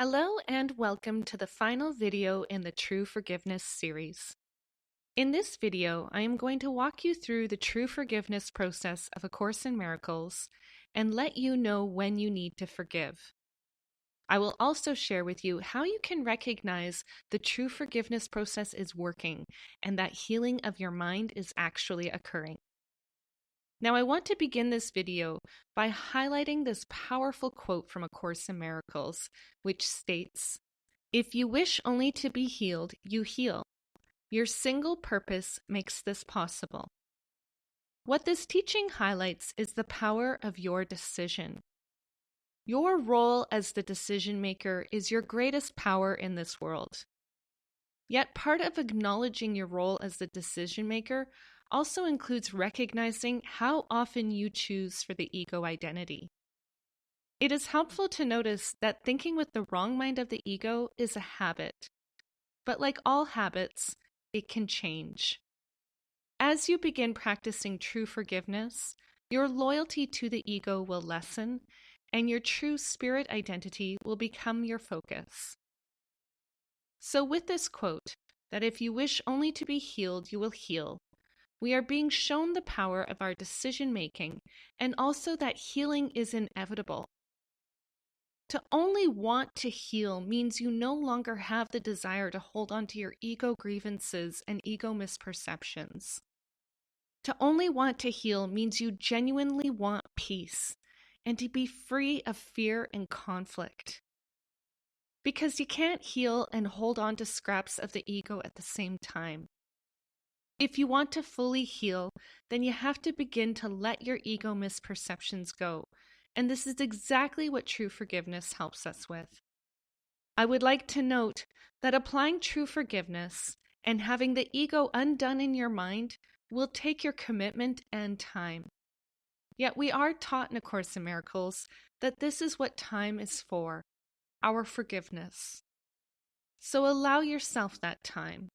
Hello and welcome to the final video in the True Forgiveness series. In this video, I am going to walk you through the true forgiveness process of A Course in Miracles and let you know when you need to forgive. I will also share with you how you can recognize the true forgiveness process is working and that healing of your mind is actually occurring. Now, I want to begin this video by highlighting this powerful quote from A Course in Miracles, which states, "If you wish only to be healed, you heal. Your single purpose makes this possible." What this teaching highlights is the power of your decision. Your role as the decision maker is your greatest power in this world. Yet part of acknowledging your role as the decision maker also includes recognizing how often you choose for the ego identity. It is helpful to notice that thinking with the wrong mind of the ego is a habit. But like all habits, it can change. As you begin practicing true forgiveness, your loyalty to the ego will lessen, and your true spirit identity will become your focus. So with this quote, that if you wish only to be healed, you will heal, we are being shown the power of our decision-making and also that healing is inevitable. To only want to heal means you no longer have the desire to hold on to your ego grievances and ego misperceptions. To only want to heal means you genuinely want peace and to be free of fear and conflict. Because you can't heal and hold on to scraps of the ego at the same time. If you want to fully heal, then you have to begin to let your ego misperceptions go. And this is exactly what true forgiveness helps us with. I would like to note that applying true forgiveness and having the ego undone in your mind will take your commitment and time. Yet we are taught in A Course in Miracles that this is what time is for, our forgiveness. So allow yourself that time.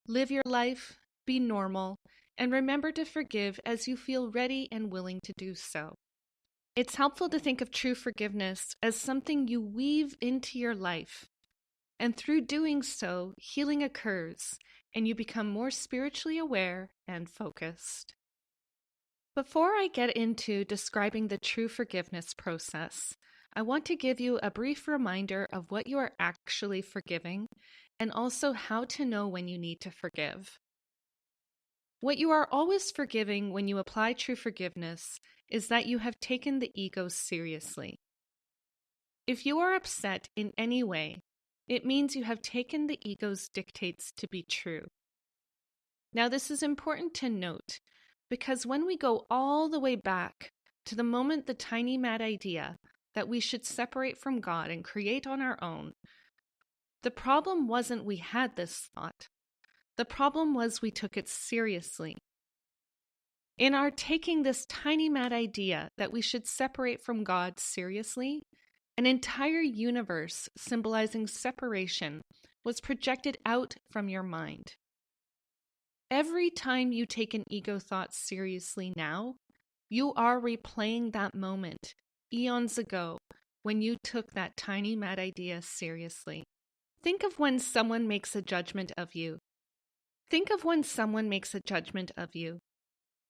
Live your life, be normal, and remember to forgive as you feel ready and willing to do so. It's helpful to think of true forgiveness as something you weave into your life. And through doing so, healing occurs, and you become more spiritually aware and focused. Before I get into describing the true forgiveness process, I want to give you a brief reminder of what you are actually forgiving, and also how to know when you need to forgive. What you are always forgiving when you apply true forgiveness is that you have taken the ego seriously. If you are upset in any way, it means you have taken the ego's dictates to be true. Now, this is important to note because when we go all the way back to the moment the tiny mad idea that we should separate from God and create on our own, the problem wasn't we had this thought. The problem was we took it seriously. In our taking this tiny mad idea that we should separate from God seriously, an entire universe symbolizing separation was projected out from your mind. Every time you take an ego thought seriously now, you are replaying that moment, eons ago, when you took that tiny mad idea seriously. Think of when someone makes a judgment of you.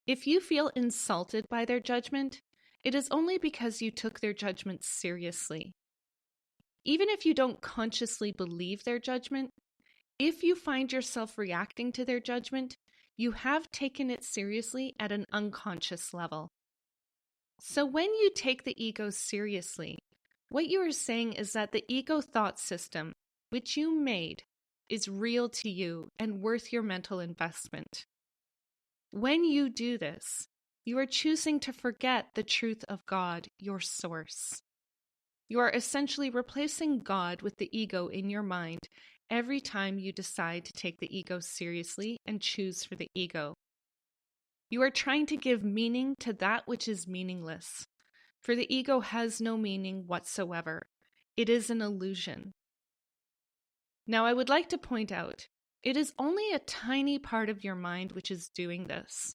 If you feel insulted by their judgment, it is only because you took their judgment seriously. Even if you don't consciously believe their judgment, if you find yourself reacting to their judgment, you have taken it seriously at an unconscious level. So when you take the ego seriously, what you are saying is that the ego thought system, which you made, is real to you and worth your mental investment. When you do this, you are choosing to forget the truth of God, your source. You are essentially replacing God with the ego in your mind every time you decide to take the ego seriously and choose for the ego. You are trying to give meaning to that which is meaningless, for the ego has no meaning whatsoever. It is an illusion. Now, I would like to point out, it is only a tiny part of your mind which is doing this.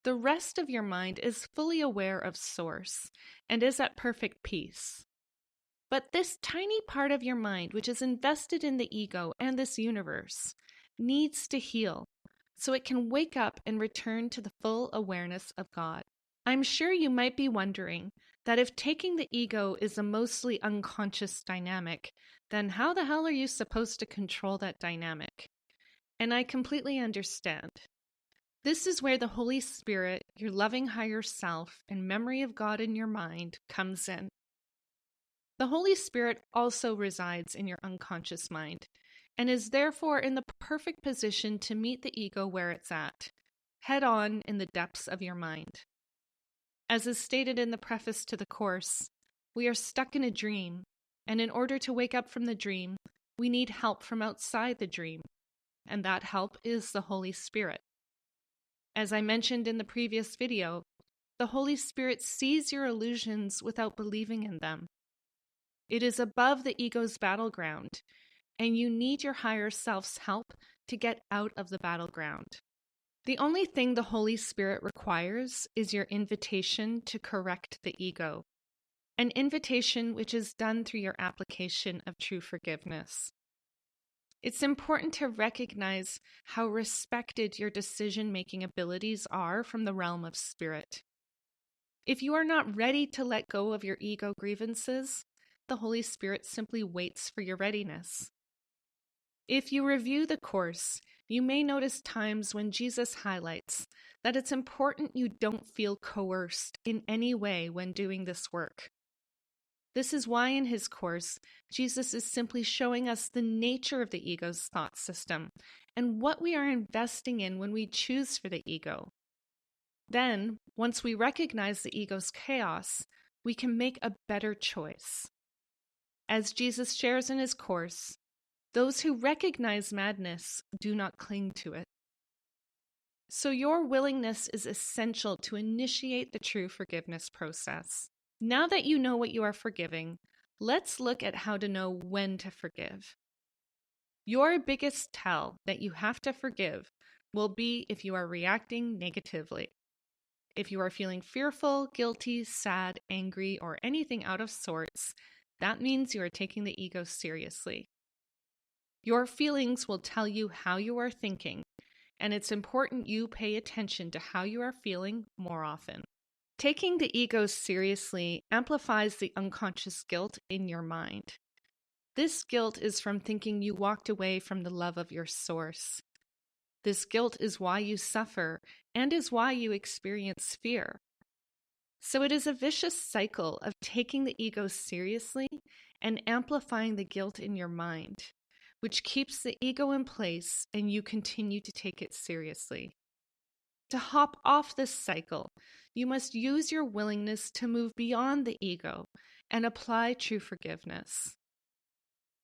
The rest of your mind is fully aware of Source and is at perfect peace. But this tiny part of your mind, which is invested in the ego and this universe, needs to heal so it can wake up and return to the full awareness of God. I'm sure you might be wondering that if taking the ego is a mostly unconscious dynamic, then how the hell are you supposed to control that dynamic? And I completely understand. This is where the Holy Spirit, your loving higher self, and memory of God in your mind comes in. The Holy Spirit also resides in your unconscious mind and is therefore in the perfect position to meet the ego where it's at, head on in the depths of your mind. As is stated in the preface to the course, we are stuck in a dream, and in order to wake up from the dream, we need help from outside the dream, and that help is the Holy Spirit. As I mentioned in the previous video, the Holy Spirit sees your illusions without believing in them. It is above the ego's battleground, and you need your higher self's help to get out of the battleground. The only thing the Holy Spirit requires is your invitation to correct the ego, an invitation which is done through your application of true forgiveness. It's important to recognize how respected your decision-making abilities are from the realm of spirit. If you are not ready to let go of your ego grievances, the Holy Spirit simply waits for your readiness. If you review the course, you may notice times when Jesus highlights that it's important you don't feel coerced in any way when doing this work. This is why in his course, Jesus is simply showing us the nature of the ego's thought system and what we are investing in when we choose for the ego. Then, once we recognize the ego's chaos, we can make a better choice. As Jesus shares in his course, those who recognize madness do not cling to it. So your willingness is essential to initiate the true forgiveness process. Now that you know what you are forgiving, let's look at how to know when to forgive. Your biggest tell that you have to forgive will be if you are reacting negatively. If you are feeling fearful, guilty, sad, angry, or anything out of sorts, that means you are taking the ego seriously. Your feelings will tell you how you are thinking, and it's important you pay attention to how you are feeling more often. Taking the ego seriously amplifies the unconscious guilt in your mind. This guilt is from thinking you walked away from the love of your source. This guilt is why you suffer and is why you experience fear. So it is a vicious cycle of taking the ego seriously and amplifying the guilt in your mind, which keeps the ego in place and you continue to take it seriously. To hop off this cycle, you must use your willingness to move beyond the ego and apply true forgiveness.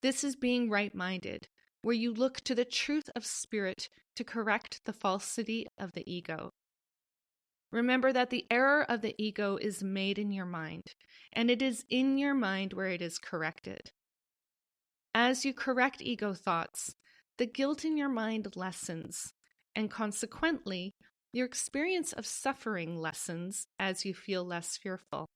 This is being right-minded, where you look to the truth of spirit to correct the falsity of the ego. Remember that the error of the ego is made in your mind, and it is in your mind where it is corrected. As you correct ego thoughts, the guilt in your mind lessens, and consequently, your experience of suffering lessens as you feel less fearful.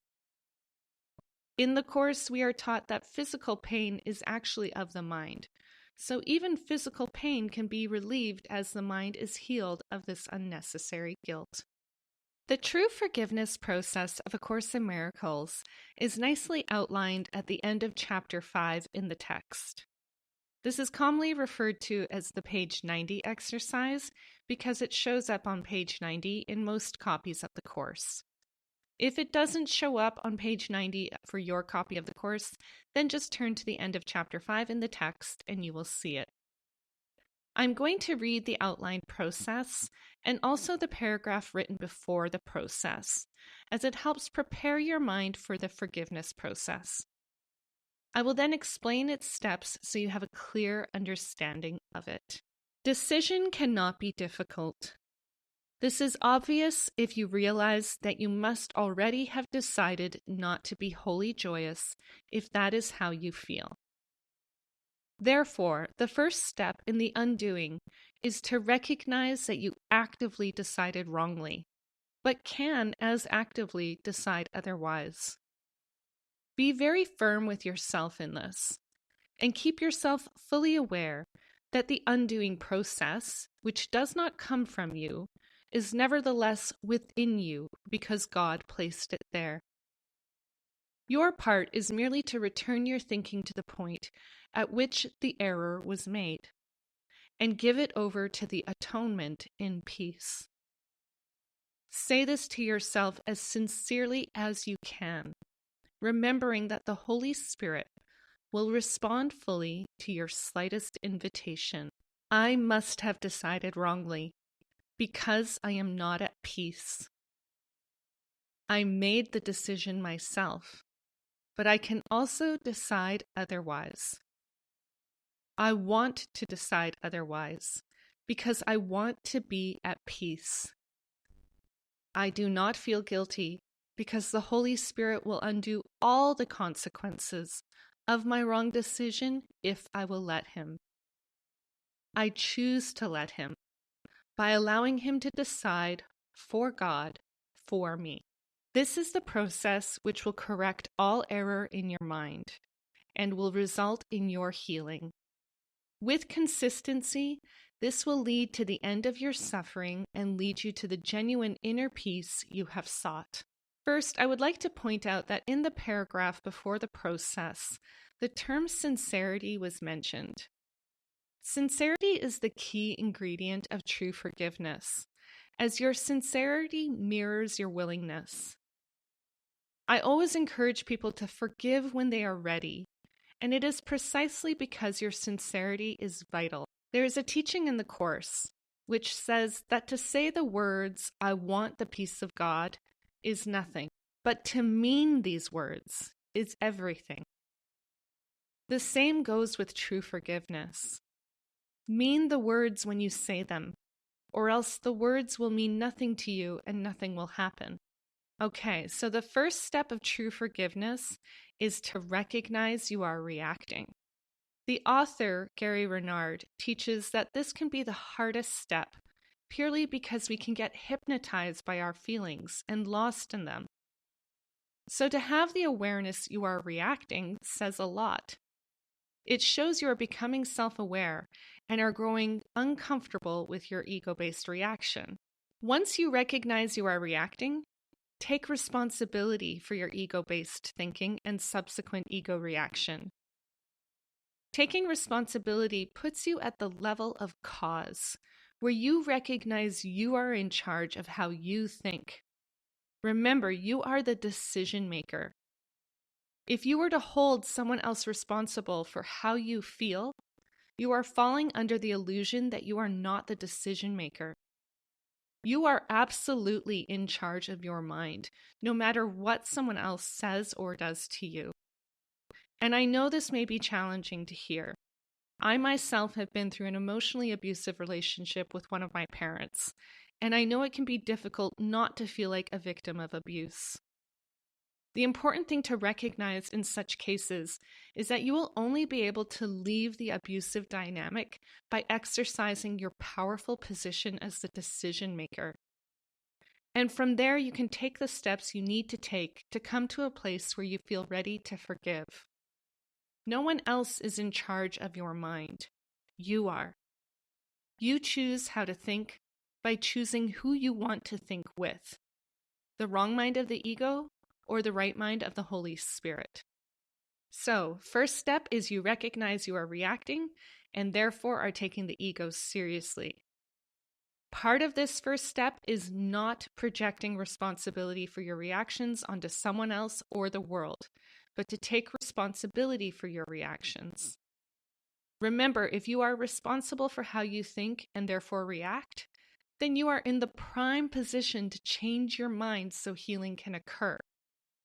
In the course, we are taught that physical pain is actually of the mind, so even physical pain can be relieved as the mind is healed of this unnecessary guilt. The true forgiveness process of A Course in Miracles is nicely outlined at the end of Chapter 5 in the text. This is commonly referred to as the page 90 exercise because it shows up on page 90 in most copies of the course. If it doesn't show up on page 90 for your copy of the course, then just turn to the end of Chapter 5 in the text and you will see it. I'm going to read the outlined process and also the paragraph written before the process, as it helps prepare your mind for the forgiveness process. I will then explain its steps so you have a clear understanding of it. Decision cannot be difficult. This is obvious if you realize that you must already have decided not to be wholly joyous if that is how you feel. Therefore, the first step in the undoing is to recognize that you actively decided wrongly, but can as actively decide otherwise. Be very firm with yourself in this, and keep yourself fully aware that the undoing process, which does not come from you, is nevertheless within you because God placed it there. Your part is merely to return your thinking to the point at which the error was made, and give it over to the atonement in peace. Say this to yourself as sincerely as you can, remembering that the Holy Spirit will respond fully to your slightest invitation. I must have decided wrongly because I am not at peace. I made the decision myself, but I can also decide otherwise. I want to decide otherwise because I want to be at peace. I do not feel guilty because the Holy Spirit will undo all the consequences of my wrong decision if I will let Him. I choose to let Him by allowing Him to decide for God for me. This is the process which will correct all error in your mind and will result in your healing. With consistency, this will lead to the end of your suffering and lead you to the genuine inner peace you have sought. First, I would like to point out that in the paragraph before the process, the term sincerity was mentioned. Sincerity is the key ingredient of true forgiveness, as your sincerity mirrors your willingness. I always encourage people to forgive when they are ready, and it is precisely because your sincerity is vital. There is a teaching in the Course which says that to say the words, "I want the peace of God," is nothing, but to mean these words is everything. The same goes with true forgiveness. Mean the words when you say them, or else the words will mean nothing to you and nothing will happen. Okay, so the first step of true forgiveness is to recognize you are reacting. The author, Gary Renard, teaches that this can be the hardest step, purely because we can get hypnotized by our feelings and lost in them. So to have the awareness you are reacting says a lot. It shows you are becoming self-aware and are growing uncomfortable with your ego-based reaction. Once you recognize you are reacting, take responsibility for your ego-based thinking and subsequent ego reaction. Taking responsibility puts you at the level of cause, where you recognize you are in charge of how you think. Remember, you are the decision maker. If you were to hold someone else responsible for how you feel, you are falling under the illusion that you are not the decision maker. You are absolutely in charge of your mind, no matter what someone else says or does to you. And I know this may be challenging to hear. I myself have been through an emotionally abusive relationship with one of my parents, and I know it can be difficult not to feel like a victim of abuse. The important thing to recognize in such cases is that you will only be able to leave the abusive dynamic by exercising your powerful position as the decision maker. And from there, you can take the steps you need to take to come to a place where you feel ready to forgive. No one else is in charge of your mind. You are. You choose how to think by choosing who you want to think with, the wrong mind of the ego or the right mind of the Holy Spirit. So, first step is you recognize you are reacting and therefore are taking the ego seriously. Part of this first step is not projecting responsibility for your reactions onto someone else or the world, but to take responsibility for your reactions. Remember, if you are responsible for how you think and therefore react, then you are in the prime position to change your mind so healing can occur.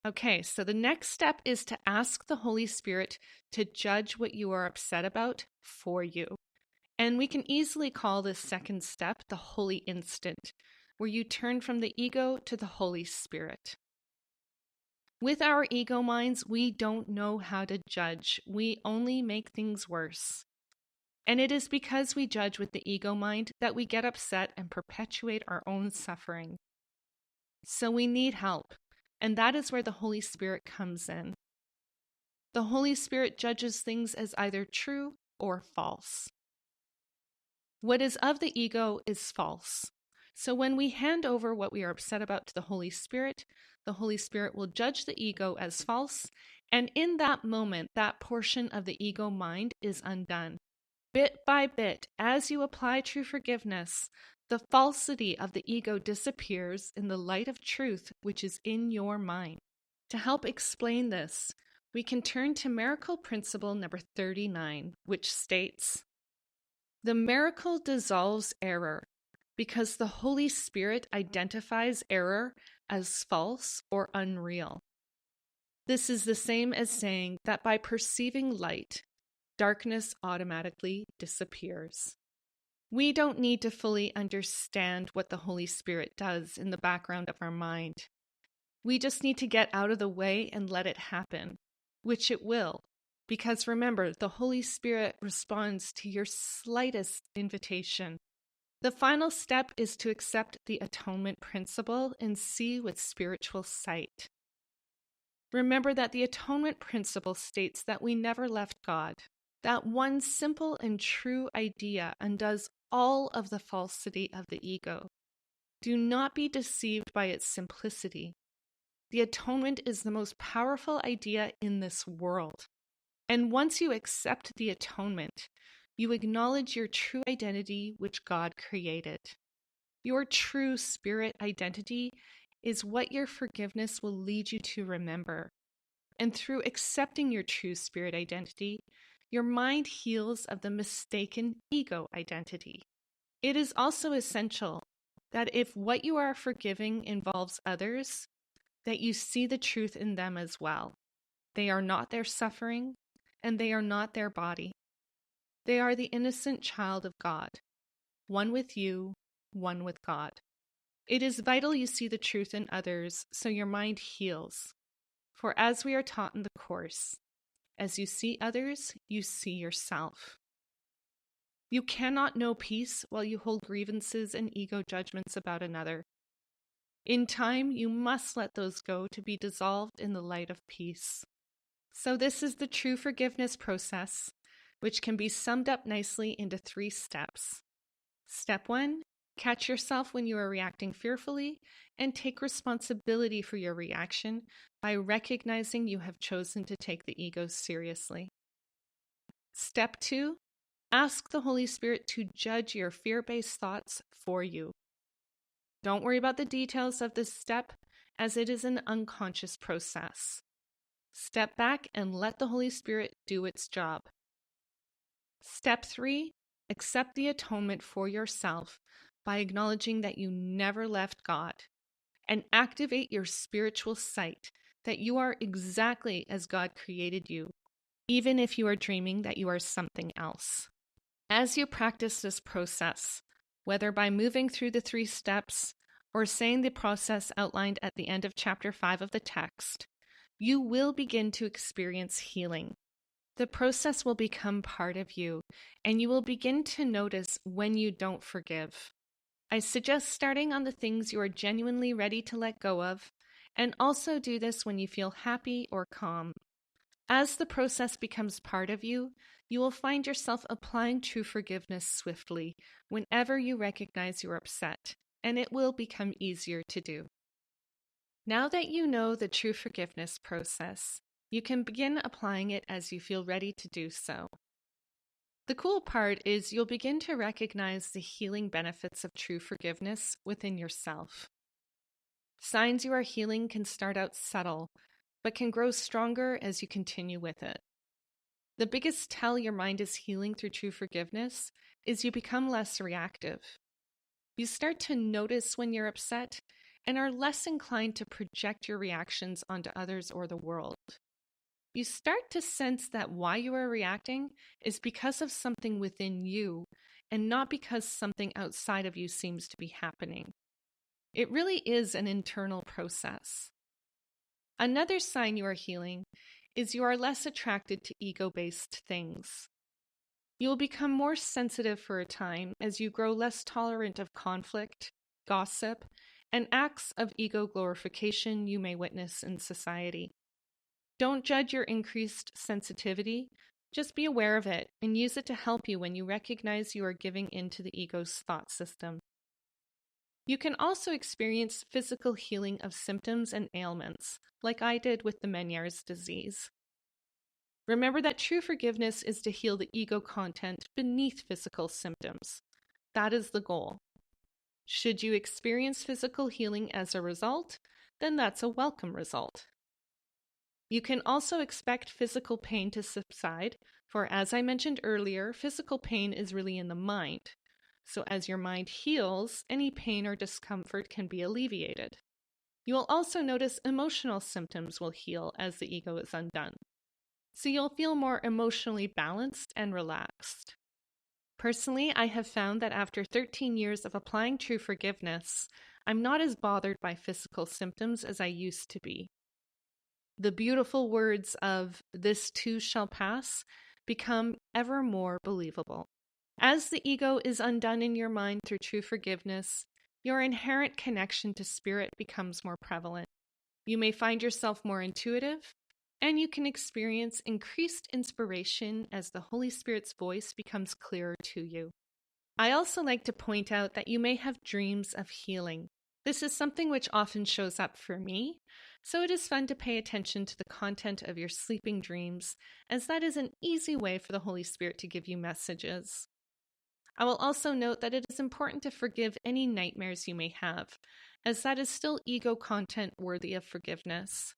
Okay, so the next step is to ask the Holy Spirit to judge what you are upset about for you. And we can easily call this second step the Holy Instant, where you turn from the ego to the Holy Spirit. With our ego minds, we don't know how to judge. We only make things worse. And it is because we judge with the ego mind that we get upset and perpetuate our own suffering. So we need help. And that is where the Holy Spirit comes in. The Holy Spirit judges things as either true or false. What is of the ego is false. So when we hand over what we are upset about to the Holy Spirit will judge the ego as false, and in that moment, that portion of the ego mind is undone. Bit by bit, as you apply true forgiveness, the falsity of the ego disappears in the light of truth which is in your mind. To help explain this, we can turn to miracle principle number 39, which states, "The miracle dissolves error because the Holy Spirit identifies error as false or unreal." This is the same as saying that by perceiving light, darkness automatically disappears. We don't need to fully understand what the Holy Spirit does in the background of our mind. We just need to get out of the way and let it happen, which it will. Because remember, the Holy Spirit responds to your slightest invitation. The final step is to accept the atonement principle and see with spiritual sight. Remember that the atonement principle states that we never left God. That one simple and true idea undoes all of the falsity of the ego. Do not be deceived by its simplicity. The atonement is the most powerful idea in this world. And once you accept the atonement, you acknowledge your true identity which God created. Your true spirit identity is what your forgiveness will lead you to remember. And through accepting your true spirit identity, your mind heals of the mistaken ego identity. It is also essential that if what you are forgiving involves others, that you see the truth in them as well. They are not their suffering, and they are not their body. They are the innocent child of God, one with you, one with God. It is vital you see the truth in others so your mind heals. For as we are taught in the Course, as you see others, you see yourself. You cannot know peace while you hold grievances and ego judgments about another. In time, you must let those go to be dissolved in the light of peace. So this is the true forgiveness process, which can be summed up nicely into 3 steps. Step 1, catch yourself when you are reacting fearfully and take responsibility for your reaction by recognizing you have chosen to take the ego seriously. Step 2, ask the Holy Spirit to judge your fear-based thoughts for you. Don't worry about the details of this step, as it is an unconscious process. Step back and let the Holy Spirit do its job. Step 3, accept the atonement for yourself by acknowledging that you never left God, and activate your spiritual sight that you are exactly as God created you, even if you are dreaming that you are something else. As you practice this process, whether by moving through the 3 steps or saying the process outlined at the end of chapter 5 of the text, you will begin to experience healing. The process will become part of you, and you will begin to notice when you don't forgive. I suggest starting on the things you are genuinely ready to let go of, and also do this when you feel happy or calm. As the process becomes part of you, you will find yourself applying true forgiveness swiftly whenever you recognize you're upset, and it will become easier to do. Now that you know the true forgiveness process, you can begin applying it as you feel ready to do so. The cool part is you'll begin to recognize the healing benefits of true forgiveness within yourself. Signs you are healing can start out subtle, but can grow stronger as you continue with it. The biggest tell your mind is healing through true forgiveness is you become less reactive. You start to notice when you're upset and are less inclined to project your reactions onto others or the world. You start to sense that why you are reacting is because of something within you and not because something outside of you seems to be happening. It really is an internal process. Another sign you are healing is you are less attracted to ego-based things. You will become more sensitive for a time as you grow less tolerant of conflict, gossip, and acts of ego glorification you may witness in society. Don't judge your increased sensitivity. Just be aware of it and use it to help you when you recognize you are giving into the ego's thought system. You can also experience physical healing of symptoms and ailments, like I did with the Meniere's disease. Remember that true forgiveness is to heal the ego content beneath physical symptoms. That is the goal. Should you experience physical healing as a result, then that's a welcome result. You can also expect physical pain to subside, for as I mentioned earlier, physical pain is really in the mind. So as your mind heals, any pain or discomfort can be alleviated. You will also notice emotional symptoms will heal as the ego is undone. So you'll feel more emotionally balanced and relaxed. Personally, I have found that after 13 years of applying true forgiveness, I'm not as bothered by physical symptoms as I used to be. The beautiful words of "this too shall pass" become ever more believable. As the ego is undone in your mind through true forgiveness, your inherent connection to spirit becomes more prevalent. You may find yourself more intuitive, and you can experience increased inspiration as the Holy Spirit's voice becomes clearer to you. I also like to point out that you may have dreams of healing. This is something which often shows up for me, so it is fun to pay attention to the content of your sleeping dreams, as that is an easy way for the Holy Spirit to give you messages. I will also note that it is important to forgive any nightmares you may have, as that is still ego content worthy of forgiveness.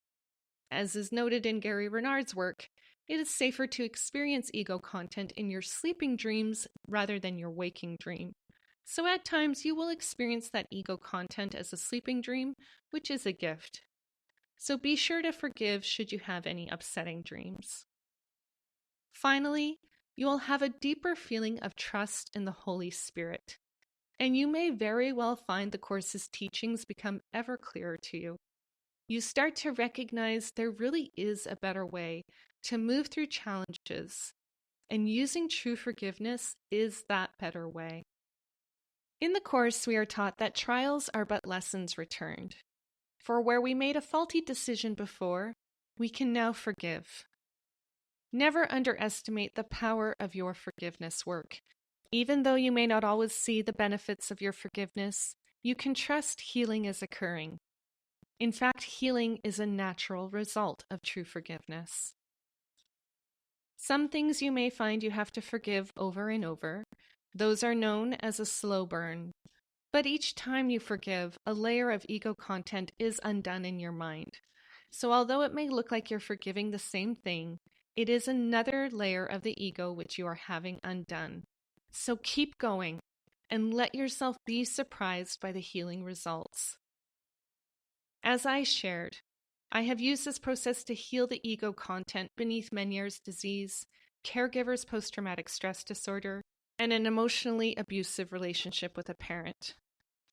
As is noted in Gary Renard's work, it is safer to experience ego content in your sleeping dreams rather than your waking dream. So at times you will experience that ego content as a sleeping dream, which is a gift. So be sure to forgive should you have any upsetting dreams. Finally, you will have a deeper feeling of trust in the Holy Spirit, and you may very well find the Course's teachings become ever clearer to you. You start to recognize there really is a better way to move through challenges, and using true forgiveness is that better way. In the Course, we are taught that trials are but lessons returned. For where we made a faulty decision before, we can now forgive. Never underestimate the power of your forgiveness work. Even though you may not always see the benefits of your forgiveness, you can trust healing is occurring. In fact, healing is a natural result of true forgiveness. Some things you may find you have to forgive over and over. Those are known as a slow burn. But each time you forgive, a layer of ego content is undone in your mind. So although it may look like you're forgiving the same thing, it is another layer of the ego which you are having undone. So keep going and let yourself be surprised by the healing results. As I shared, I have used this process to heal the ego content beneath Meniere's disease, caregiver's post-traumatic stress disorder, and an emotionally abusive relationship with a parent.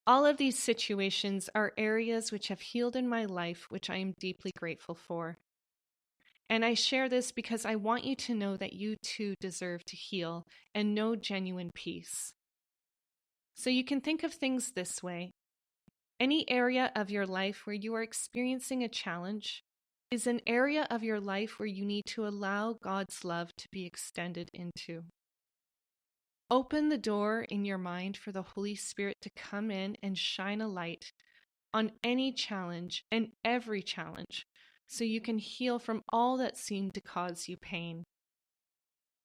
All of these situations are areas which have healed in my life, which I am deeply grateful for. And I share this because I want you to know that you too deserve to heal and know genuine peace. So you can think of things this way. Any area of your life where you are experiencing a challenge is an area of your life where you need to allow God's love to be extended into. Open the door in your mind for the Holy Spirit to come in and shine a light on any challenge and every challenge, so you can heal from all that seemed to cause you pain.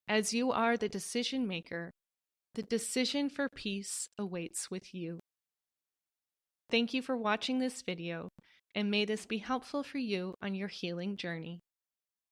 As you are the decision maker, the decision for peace awaits with you. Thank you for watching this video, and may this be helpful for you on your healing journey.